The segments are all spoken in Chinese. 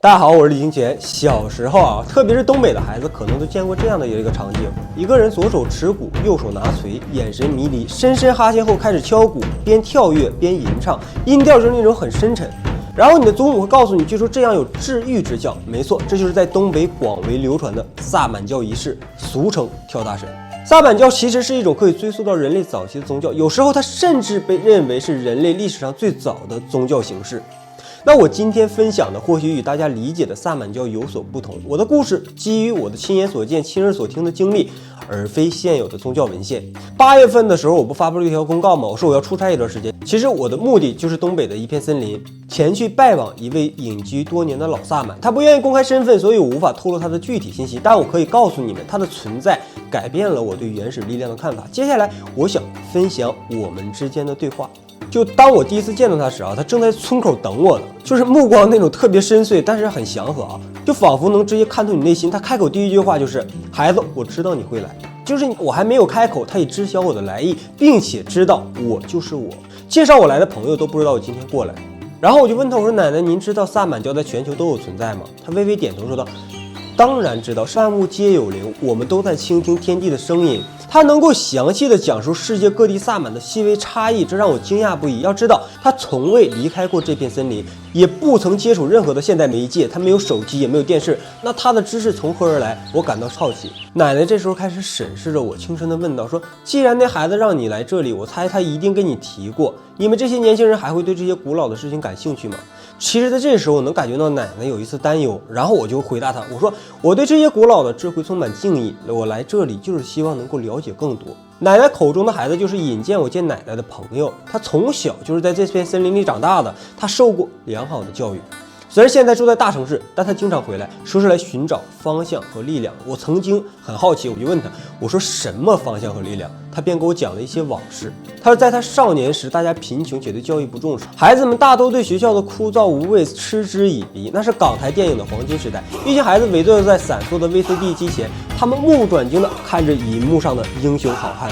大家好，我是李金钱。小时候啊，特别是东北的孩子，可能都见过这样的一个场景：一个人左手持鼓，右手拿锤，眼神迷离，深深哈欠后开始敲鼓，边跳跃边吟唱，音调就是那种很深沉。然后你的祖母会告诉你，据说这样有治愈之效。没错，这就是在东北广为流传的萨满教仪式，俗称跳大神。萨满教其实是一种可以追溯到人类早期的宗教，有时候它甚至被认为是人类历史上最早的宗教形式。那我今天分享的或许与大家理解的萨满教有所不同，我的故事基于我的亲眼所见、亲耳所听的经历，而非现有的宗教文献。8月份的时候，我不发布了一条公告吗？我说我要出差一段时间。其实我的目的就是东北的一片森林，前去拜访一位隐居多年的老萨满。他不愿意公开身份，所以我无法透露他的具体信息，但我可以告诉你们，他的存在改变了我对原始力量的看法。接下来，我想分享我们之间的对话。就当我第一次见到他时啊，他正在村口等我呢，就是目光那种特别深邃，但是很祥和啊，就仿佛能直接看透你内心。他开口第一句话就是：“孩子，我知道你会来。”就是我还没有开口，他已知晓我的来意，并且知道我就是我。介绍我来的朋友都不知道我今天过来。然后我就问他，我说：“奶奶，您知道萨满教在全球都有存在吗？”他微微点头说道：“当然知道，万物皆有灵，我们都在倾听天地的声音。”他能够详细的讲述世界各地萨满的细微差异，这让我惊讶不已。要知道，他从未离开过这片森林，也不曾接触任何的现代媒介，他没有手机，也没有电视。那他的知识从何而来？我感到好奇。奶奶这时候开始审视着我，轻声的问道：“说，既然那孩子让你来这里，我猜他一定跟你提过。你们这些年轻人还会对这些古老的事情感兴趣吗？”其实在这时候，我能感觉到奶奶有一丝担忧，然后我就回答她，我说：“我对这些古老的智慧充满敬意，我来这里就是希望能够了解更多。”奶奶口中的孩子就是引荐我见奶奶的朋友，他从小就是在这片森林里长大的，他受过良好的教育。虽然现在住在大城市，但他经常回来，说是来寻找方向和力量。我曾经很好奇，我就问他，我说什么方向和力量？他便给我讲了一些往事。他说，在他少年时，大家贫穷且对教育不重视，孩子们大都对学校的枯燥无味嗤之以鼻。那是港台电影的黄金时代，一群孩子围坐在闪烁的 VCD 机前，他们目不转睛地看着银幕上的英雄好汉。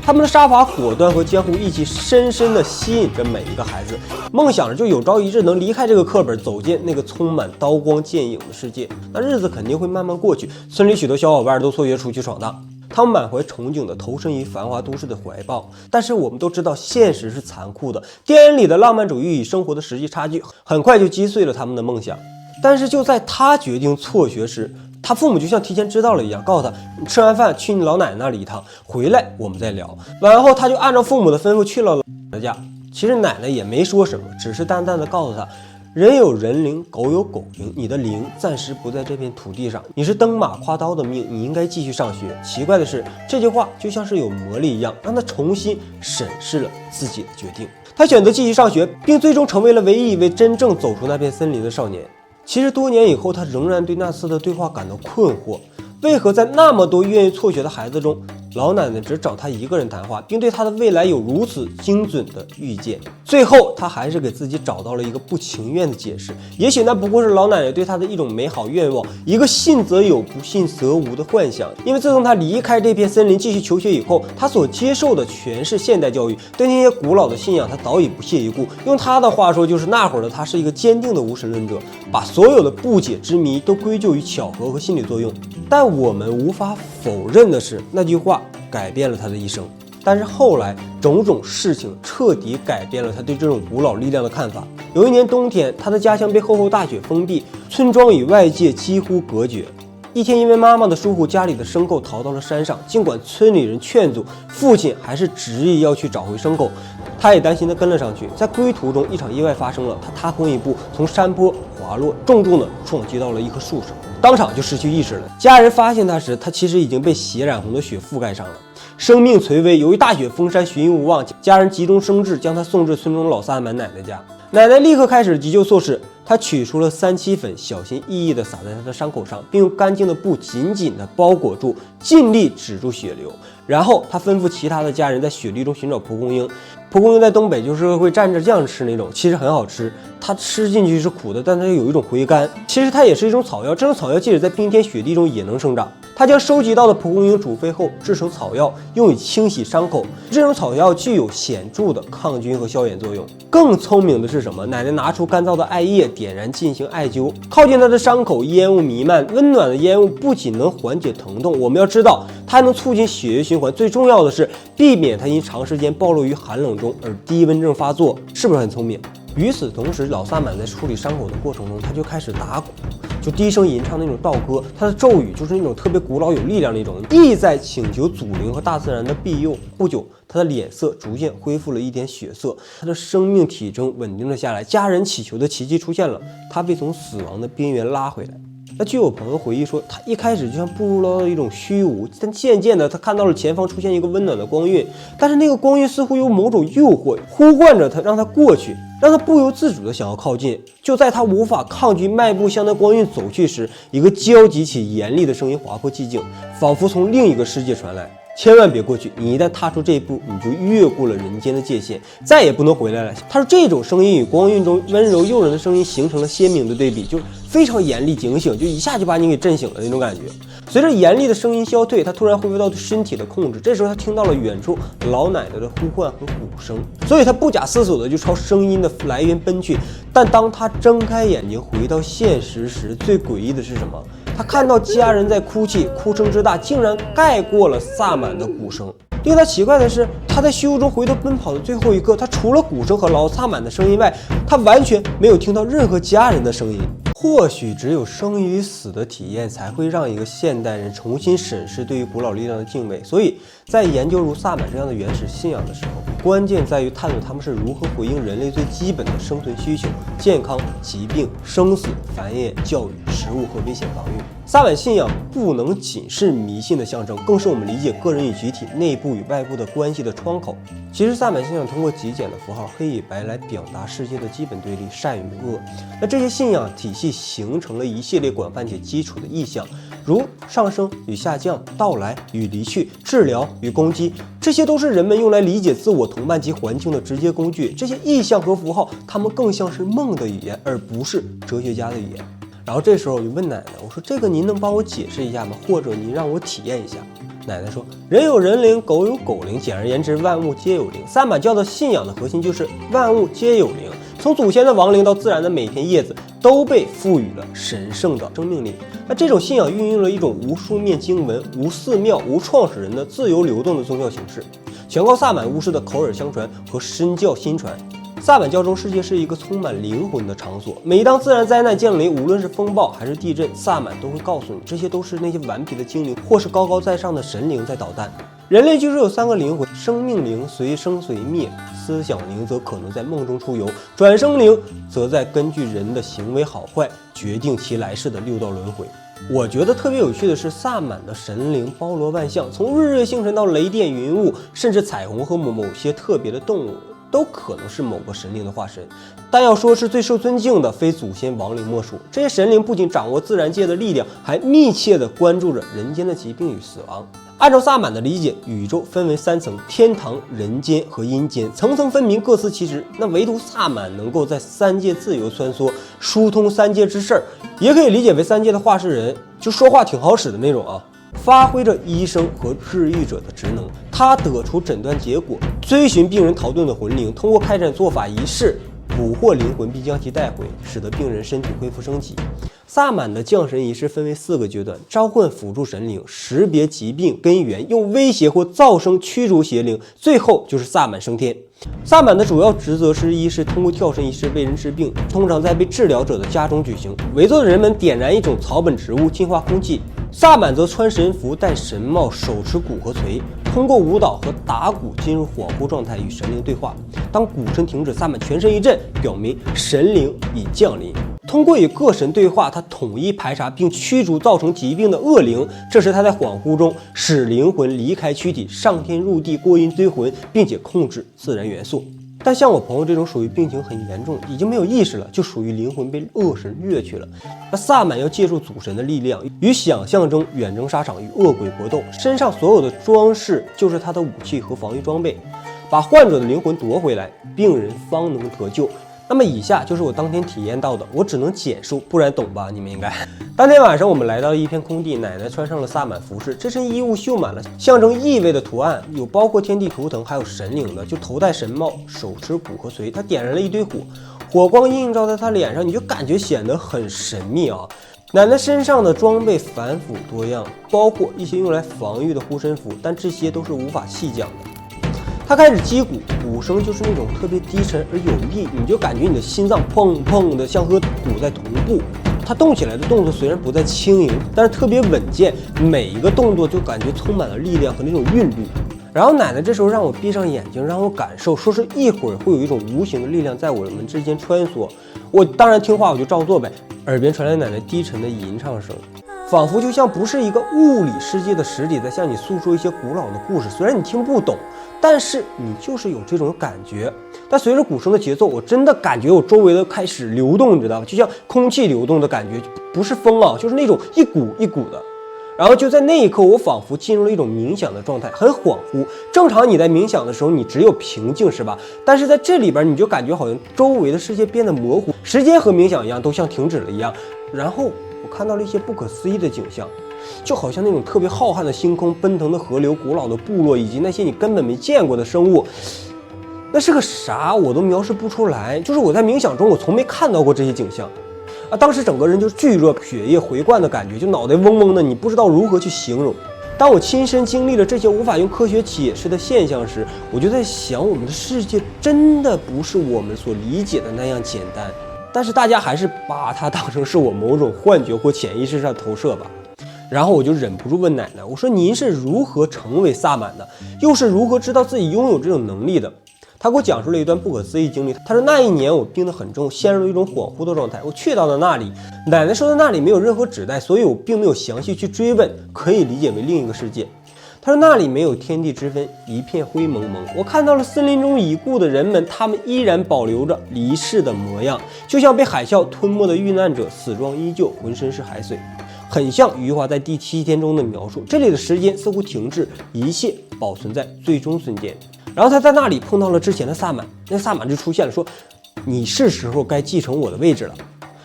他们的杀伐果断和江湖义气深深地吸引着每一个孩子，梦想着就有朝一日能离开这个课本，走进那个充满刀光剑影的世界。那日子肯定会慢慢过去，村里许多小伙伴都辍学出去闯荡，他们满怀憧憬地投身于繁华都市的怀抱。但是我们都知道，现实是残酷的，电影里的浪漫主义与生活的实际差距很快就击碎了他们的梦想。但是就在他决定辍学时，他父母就像提前知道了一样，告诉他，你吃完饭去你老奶奶那里一趟，回来我们再聊。完后他就按照父母的吩咐去了老奶奶家。其实奶奶也没说什么，只是淡淡的告诉他，人有人灵，狗有狗灵，你的灵暂时不在这片土地上，你是登马跨刀的命，你应该继续上学。奇怪的是，这句话就像是有魔力一样，让他重新审视了自己的决定。他选择继续上学，并最终成为了唯一一位真正走出那片森林的少年。其实多年以后，他仍然对那次的对话感到困惑，为何在那么多愿意辍学的孩子中，老奶奶只找他一个人谈话，并对他的未来有如此精准的预见？最后他还是给自己找到了一个不情愿的解释，也许那不过是老奶奶对他的一种美好愿望，一个信则有不信则无的幻想。因为自从他离开这片森林继续求学以后，他所接受的全是现代教育，对那些古老的信仰他早已不屑一顾。用他的话说，就是那会儿的他是一个坚定的无神论者，把所有的不解之谜都归咎于巧合和心理作用。但我们无法否认的是，那句话改变了他的一生。但是后来种种事情彻底改变了他对这种古老力量的看法。有一年冬天，他的家乡被厚厚大雪封闭，村庄与外界几乎隔绝。一天，因为妈妈的疏忽，家里的牲口逃到了山上，尽管村里人劝阻，父亲还是执意要去找回牲口。他也担心地跟了上去。在归途中，一场意外发生了，他踏空一步，从山坡滑落，重重地撞击到了一棵树上，当场就失去意识了。家人发现他时，他其实已经被血染红的雪覆盖上了，生命垂危。由于大雪封山，寻医无望，家人急中生智，将他送至村中老萨满奶奶家。奶奶立刻开始急救措施，她取出了3七粉，小心翼翼地撒在他的伤口上，并用干净的布紧紧地包裹住，尽力止住血流。然后她吩咐其他的家人在雪地中寻找蒲公英。蒲公英在东北就是会蘸着酱吃那种，其实很好吃。它吃进去是苦的，但它有一种回甘。其实它也是一种草药，这种草药即使在冰天雪地中也能生长。他将收集到的蒲公英煮沸后制成草药，用以清洗伤口。这种草药具有显著的抗菌和消炎作用。更聪明的是什么？奶奶拿出干燥的艾叶点燃进行艾灸，靠近他的伤口，烟雾弥漫。温暖的烟雾不仅能缓解疼痛，我们要知道它还能促进血液循环。最重要的是避免它因长时间暴露于寒冷中而低温症发作，是不是很聪明？与此同时，老萨满在处理伤口的过程中，他就开始打鼓，就低声吟唱那种道歌。他的咒语就是那种特别古老有力量那种，意在请求祖灵和大自然的庇佑。不久，他的脸色逐渐恢复了一点血色，他的生命体征稳定了下来。家人祈求的奇迹出现了，他被从死亡的边缘拉回来。那据我朋友回忆说，他一开始就像步入了一种虚无，但渐渐的他看到了前方出现一个温暖的光晕，但是那个光晕似乎有某种诱惑，呼唤着他，让他过去，让他不由自主的想要靠近。就在他无法抗拒迈步向那光晕走去时，一个焦急且严厉的声音划破寂静，仿佛从另一个世界传来。千万别过去，你一旦踏出这一步，你就越过了人间的界限，再也不能回来了。他说这种声音与光晕中温柔诱人的声音形成了鲜明的对比，就非常严厉警醒，就一下就把你给震醒了那种感觉。随着严厉的声音消退，他突然恢复到对身体的控制。这时候他听到了远处老奶奶的呼唤和鼓声，所以他不假思索的就朝声音的来源奔去。但当他睁开眼睛回到现实时，最诡异的是什么？他看到家人在哭泣，哭声之大竟然盖过了萨满的鼓声。令他奇怪的是，他在虚无中回头奔跑的最后一刻，他除了鼓声和老萨满的声音外，他完全没有听到任何家人的声音。或许只有生与死的体验才会让一个现代人重新审视对于古老力量的敬畏。所以在研究如萨满这样的原始信仰的时候，关键在于探索他们是如何回应人类最基本的生存需求：健康、疾病、生死、繁衍、教育、食物和危险防御。萨满信仰不能仅是迷信的象征，更是我们理解个人与集体、内部与外部的关系的窗口。其实萨满信仰通过极简的符号黑与白来表达世界的基本对立，善与恶。那这些信仰体系形成了一系列广泛且基础的意象，如上升与下降、到来与离去、治疗与攻击，这些都是人们用来理解自我、同伴及环境的直接工具。这些意象和符号，它们更像是梦的语言，而不是哲学家的语言。然后这时候我就问奶奶，我说这个您能帮我解释一下吗？或者您让我体验一下。奶奶说，人有人灵，狗有狗灵，简而言之，万物皆有灵。萨满教的信仰的核心就是万物皆有灵，从祖先的亡灵到自然的每片叶子，都被赋予了神圣的生命力。那这种信仰运用了一种无书面经文、无寺庙、无创始人的自由流动的宗教形式，全靠萨满巫师的口耳相传和身教心传。萨满教中，世界是一个充满灵魂的场所。每当自然灾难降临，无论是风暴还是地震，萨满都会告诉你，这些都是那些顽皮的精灵或是高高在上的神灵在捣蛋。人类就是有三个灵魂：生命灵随生随灭，思想灵则可能在梦中出游，转生灵则在根据人的行为好坏决定其来世的六道轮回。我觉得特别有趣的是，萨满的神灵包罗万象，从日月星辰到雷电云雾，甚至彩虹和某些特别的动物，都可能是某个神灵的化身。但要说是最受尊敬的，非祖先亡灵莫属。这些神灵不仅掌握自然界的力量，还密切地关注着人间的疾病与死亡。按照萨满的理解，宇宙分为三层：天堂、人间和阴间，层层分明，各司其职。那唯独萨满能够在三界自由穿梭，疏通三界之事儿，也可以理解为三界的话事人，就说话挺好使的那种啊。发挥着医生和治愈者的职能，他得出诊断结果，追寻病人逃遁的魂灵，通过开展做法仪式捕获灵魂并将其带回，使得病人身体恢复升级。萨满的降神仪式分为4个阶段：召唤辅助神灵，识别疾病根源，用威胁或噪声驱逐邪灵，最后就是萨满升天。萨满的主要职责是：一是通过跳神仪式为人治病，通常在被治疗者的家中举行，围坐的人们点燃一种草本植物净化空气。萨满则穿神服、戴神帽、手持鼓和锤，通过舞蹈和打鼓进入恍惚状态与神灵对话。当鼓声停止，萨满全身一震，表明神灵已降临。通过与各神对话，他统一排查并驱逐造成疾病的恶灵。这时他在恍惚中使灵魂离开躯体，上天入地，过阴追魂，并且控制自然元素。但像我朋友这种属于病情很严重，已经没有意识了，就属于灵魂被恶神掠去了。那萨满要借助祖神的力量，与想象中远征沙场，与恶鬼搏斗，身上所有的装饰就是他的武器和防御装备，把患者的灵魂夺回来，病人方能得救。那么以下就是我当天体验到的，我只能简述，不然懂吧？你们应该。当天晚上，我们来到了一片空地，奶奶穿上了萨满服饰，这身衣物绣满了象征意味的图案，有包括天地图腾，还有神灵的，就头戴神帽，手持骨和髓。她点燃了一堆火，火光映照在她脸上，你就感觉显得很神秘啊。奶奶身上的装备繁复多样，包括一些用来防御的护身符，但这些都是无法细讲的。他开始击鼓，鼓声就是那种特别低沉而有力，你就感觉你的心脏砰砰的，像和鼓在同步。他动起来的动作虽然不再轻盈，但是特别稳健，每一个动作就感觉充满了力量和那种韵律。然后奶奶这时候让我闭上眼睛，让我感受，说是一会儿会有一种无形的力量在我们之间穿梭。我当然听话，我就照做呗。耳边传来奶奶低沉的吟唱声，仿佛就像不是一个物理世界的实体在向你诉说一些古老的故事，虽然你听不懂，但是你就是有这种感觉。但随着鼓声的节奏，我真的感觉我周围的开始流动，你知道吧？就像空气流动的感觉，不是风啊，就是那种一股一股的。然后就在那一刻，我仿佛进入了一种冥想的状态，很恍惚。正常你在冥想的时候，你只有平静，是吧？但是在这里边，你就感觉好像周围的世界变得模糊，时间和冥想一样，都像停止了一样。然后我看到了一些不可思议的景象，就好像那种特别浩瀚的星空、奔腾的河流、古老的部落，以及那些你根本没见过的生物。那是个啥，我都描述不出来。就是我在冥想中，我从没看到过这些景象。当时整个人就巨热，血液回灌的感觉，就脑袋嗡嗡的，你不知道如何去形容。当我亲身经历了这些无法用科学解释的现象时，我就在想，我们的世界真的不是我们所理解的那样简单。但是大家还是把它当成是我某种幻觉或潜意识上的投射吧。然后我就忍不住问奶奶，我说您是如何成为萨满的，又是如何知道自己拥有这种能力的？他给我讲述了一段不可思议经历。他说那一年我病得很重，陷入了一种恍惚的状态。我去到了那里，奶奶说的那里没有任何指代，所以我并没有详细去追问，可以理解为另一个世界。他说那里没有天地之分，一片灰蒙蒙。我看到了森林中已故的人们，他们依然保留着离世的模样，就像被海啸吞没的遇难者，死状依旧，浑身是海水，很像余华在第7天中的描述。这里的时间似乎停滞，一切保存在最终瞬间。然后他在那里碰到了之前的萨满，那萨满就出现了，说你是时候该继承我的位置了。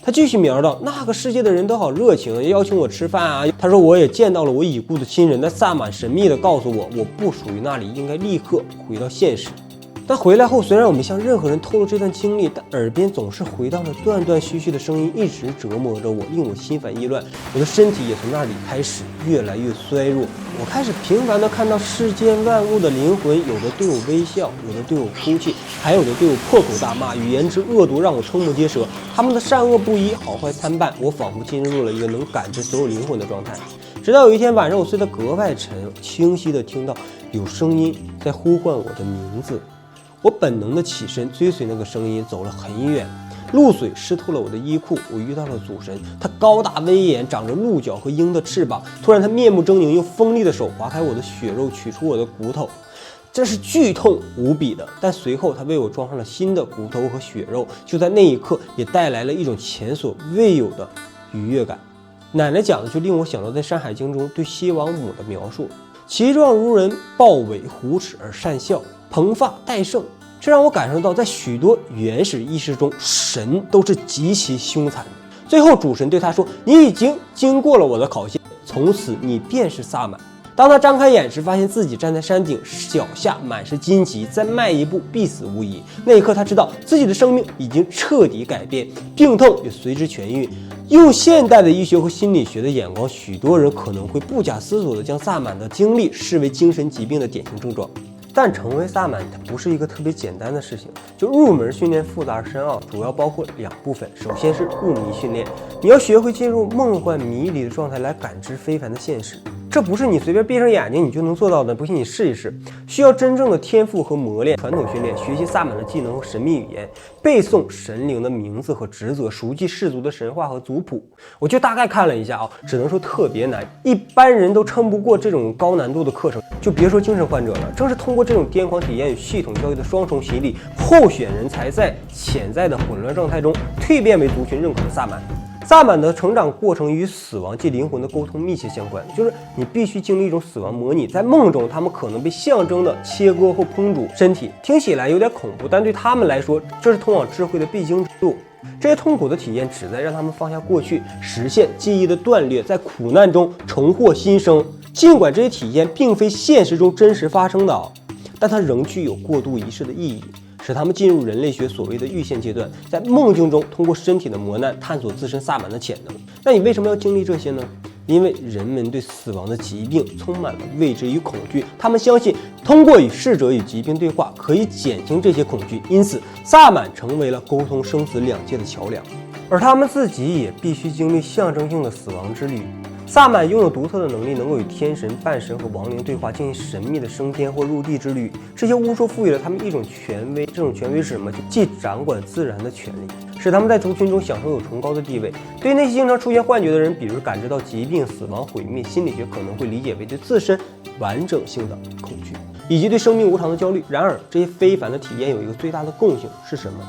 他继续描到那个世界的人都好热情，邀请我吃饭啊。他说我也见到了我已故的亲人，但萨满神秘地告诉我，我不属于那里，应该立刻回到现实。但回来后，虽然我没向任何人透露这段经历，但耳边总是回荡着断断续续的声音，一直折磨着我，令我心烦意乱。我的身体也从那里开始越来越衰弱。我开始频繁地看到世间万物的灵魂，有的对我微笑，有的对我哭泣，还有的对我破口大骂，语言之恶毒让我瞠目结舌。他们的善恶不一，好坏参半，我仿佛进入了一个能感知所有灵魂的状态。直到有一天晚上，我睡得格外沉，清晰地听到有声音在呼唤我的名字。我本能的起身，追随那个声音，走了很远。露水湿透了我的衣裤，我遇到了主神。他高大威严，长着鹿角和鹰的翅膀。突然，他面目狰狞，用锋利的手划开我的血肉，取出我的骨头。这是剧痛无比的。但随后，他为我装上了新的骨头和血肉，就在那一刻，也带来了一种前所未有的愉悦感。奶奶讲的就令我想到在《山海经》中对西王母的描述：其状如人，豹尾虎齿而善笑，蓬发戴胜。这让我感受到，在许多原始意识中，神都是极其凶残的。最后，主神对他说：“你已经经过了我的考验，从此你便是萨满。”当他张开眼时，发现自己站在山顶，脚下满是荆棘，再迈一步必死无疑。那一刻，他知道自己的生命已经彻底改变，病痛也随之痊愈。用现代的医学和心理学的眼光，许多人可能会不假思索地将萨满的经历视为精神疾病的典型症状。但成为萨满它不是一个特别简单的事情，就入门训练复杂而深奥，主要包括2部分。首先是入迷训练，你要学会进入梦幻迷离的状态来感知非凡的现实。这不是你随便闭上眼睛你就能做到的，不信你试一试。需要真正的天赋和磨练。传统训练，学习萨满的技能和神秘语言，背诵神灵的名字和职责，熟记氏族的神话和族谱。我就大概看了一下只能说特别难，一般人都撑不过这种高难度的课程，就别说精神患者了。正是通过这种癫狂体验与系统教育的双重洗礼，候选人才在潜在的混乱状态中蜕变为族群认可的萨满。萨满的成长过程与死亡即灵魂的沟通密切相关，就是你必须经历一种死亡模拟，在梦中他们可能被象征的切割或烹煮身体，听起来有点恐怖，但对他们来说，这是通往智慧的必经之路。这些痛苦的体验旨在让他们放下过去，实现记忆的断裂，在苦难中重获新生。尽管这些体验并非现实中真实发生的，但它仍具有过渡仪式的意义，使他们进入人类学所谓的预现阶段，在梦境中通过身体的磨难探索自身萨满的潜能。那你为什么要经历这些呢？因为人们对死亡的疾病充满了未知与恐惧，他们相信通过与逝者与疾病对话可以减轻这些恐惧，因此萨满成为了沟通生死两界的桥梁，而他们自己也必须经历象征性的死亡之旅。萨满拥有独特的能力，能够与天神、半神和亡灵对话，进行神秘的升天或入地之旅。这些巫术赋予了他们一种权威，这种权威是什么？即掌管自然的权利，使他们在族群中享受有崇高的地位。对于那些经常出现幻觉的人，比如感知到疾病、死亡、毁灭，心理学可能会理解为对自身完整性的恐惧，以及对生命无常的焦虑。然而，这些非凡的体验有一个最大的共性是什么？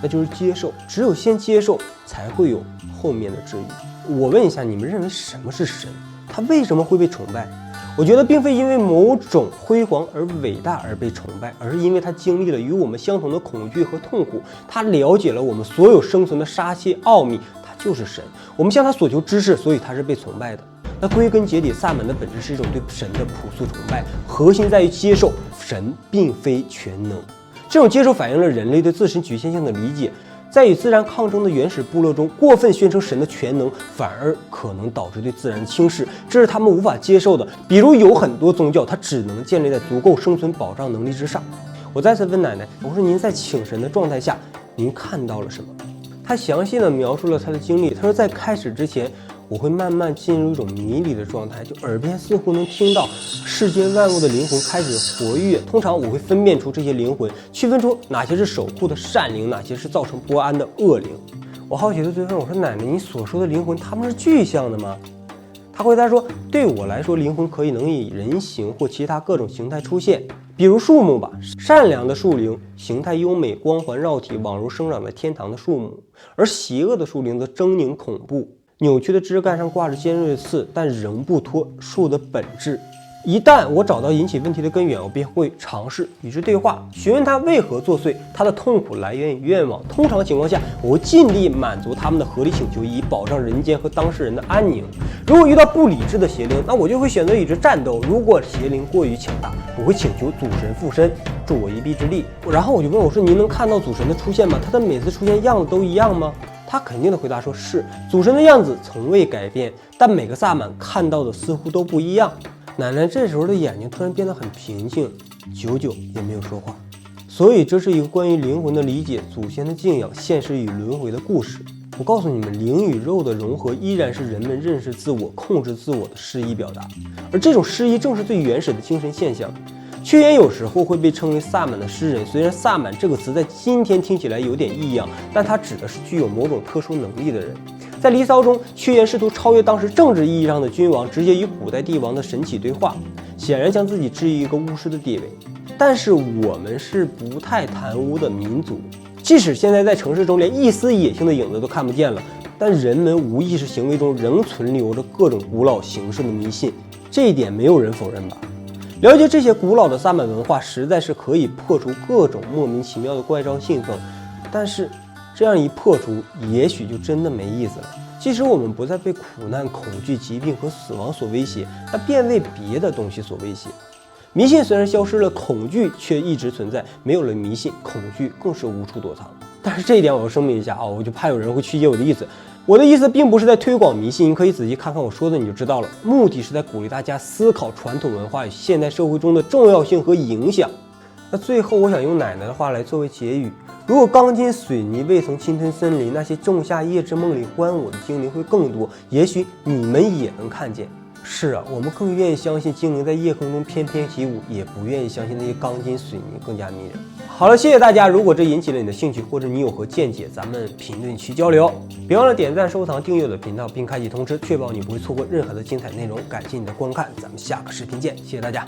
那就是接受。只有先接受，才会有后面的质疑。我问一下，你们认为什么是神？他为什么会被崇拜？我觉得并非因为某种辉煌而伟大而被崇拜，而是因为他经历了与我们相同的恐惧和痛苦，他了解了我们所有生存的杀气奥秘，他就是神。我们向他所求知识，所以他是被崇拜的。那归根结底，萨满的本质是一种对神的朴素崇拜，核心在于接受神并非全能。这种接受反映了人类对自身局限性的理解。在与自然抗争的原始部落中，过分宣称神的全能，反而可能导致对自然的轻视，这是他们无法接受的。比如有很多宗教，它只能建立在足够生存保障能力之上。我再次问奶奶，我说您在请神的状态下，您看到了什么？她详细的描述了她的经历。她说，在开始之前，我会慢慢进入一种迷离的状态，就耳边似乎能听到世间万物的灵魂开始活跃。通常我会分辨出这些灵魂，区分出哪些是守护的善灵，哪些是造成不安的恶灵。我好奇的追问，我说奶奶，你所说的灵魂，他们是具象的吗？她回答说，对我来说，灵魂能以人形或其他各种形态出现。比如树木吧，善良的树灵形态优美，光环绕体，宛如生长在天堂的树木；而邪恶的树灵则狰狞恐怖，扭曲的枝干上挂着尖锐的刺，但仍不脱树的本质。一旦我找到引起问题的根源，我便会尝试与之对话，询问他为何作祟，他的痛苦来源与愿望。通常情况下，我会尽力满足他们的合理请求，以保障人间和当事人的安宁。如果遇到不理智的邪灵，那我就会选择与之战斗。如果邪灵过于强大，我会请求祖神附身，助我一臂之力。然后我就问我说，您能看到祖神的出现吗？他的每次出现样子都一样吗？他肯定的回答说，是，祖神的样子从未改变，但每个萨满看到的似乎都不一样。奶奶这时候的眼睛突然变得很平静，久久也没有说话。所以这是一个关于灵魂的理解、祖先的敬仰、现实与轮回的故事。我告诉你们，灵与肉的融合依然是人们认识自我、控制自我的诗意表达，而这种诗意正是最原始的精神现象。屈原有时候会被称为萨满的诗人，虽然萨满这个词在今天听起来有点异样，但它指的是具有某种特殊能力的人。在《离骚》中，屈原试图超越当时政治意义上的君王，直接与古代帝王的神祇对话，显然将自己置于一个巫师的地位。但是我们是不太谈巫的民族，即使现在在城市中连一丝野性的影子都看不见了，但人们无意识行为中仍存留着各种古老形式的迷信，这一点没有人否认吧？了解这些古老的萨满文化，实在是可以破除各种莫名其妙的怪招信奉，但是这样一破除，也许就真的没意思了。即使我们不再被苦难、恐惧、疾病和死亡所威胁，那便为别的东西所威胁。迷信虽然消失了，恐惧却一直存在。没有了迷信，恐惧更是无处躲藏。但是这一点我要声明一下啊，我就怕有人会曲解我的意思。我的意思并不是在推广迷信，你可以仔细看看我说的，你就知道了。目的是在鼓励大家思考传统文化与现代社会中的重要性和影响。那最后，我想用奶奶的话来作为结语：如果钢筋水泥未曾侵吞森林，那些仲夏夜之梦里欢我的精灵会更多，也许你们也能看见。是啊，我们更愿意相信精灵在夜空中翩翩起舞，也不愿意相信那些钢筋水泥更加迷人。好了，谢谢大家。如果这引起了你的兴趣，或者你有何见解，咱们评论区交流。别忘了点赞、收藏、订阅我的频道，并开启通知，确保你不会错过任何的精彩内容。感谢你的观看，咱们下个视频见，谢谢大家。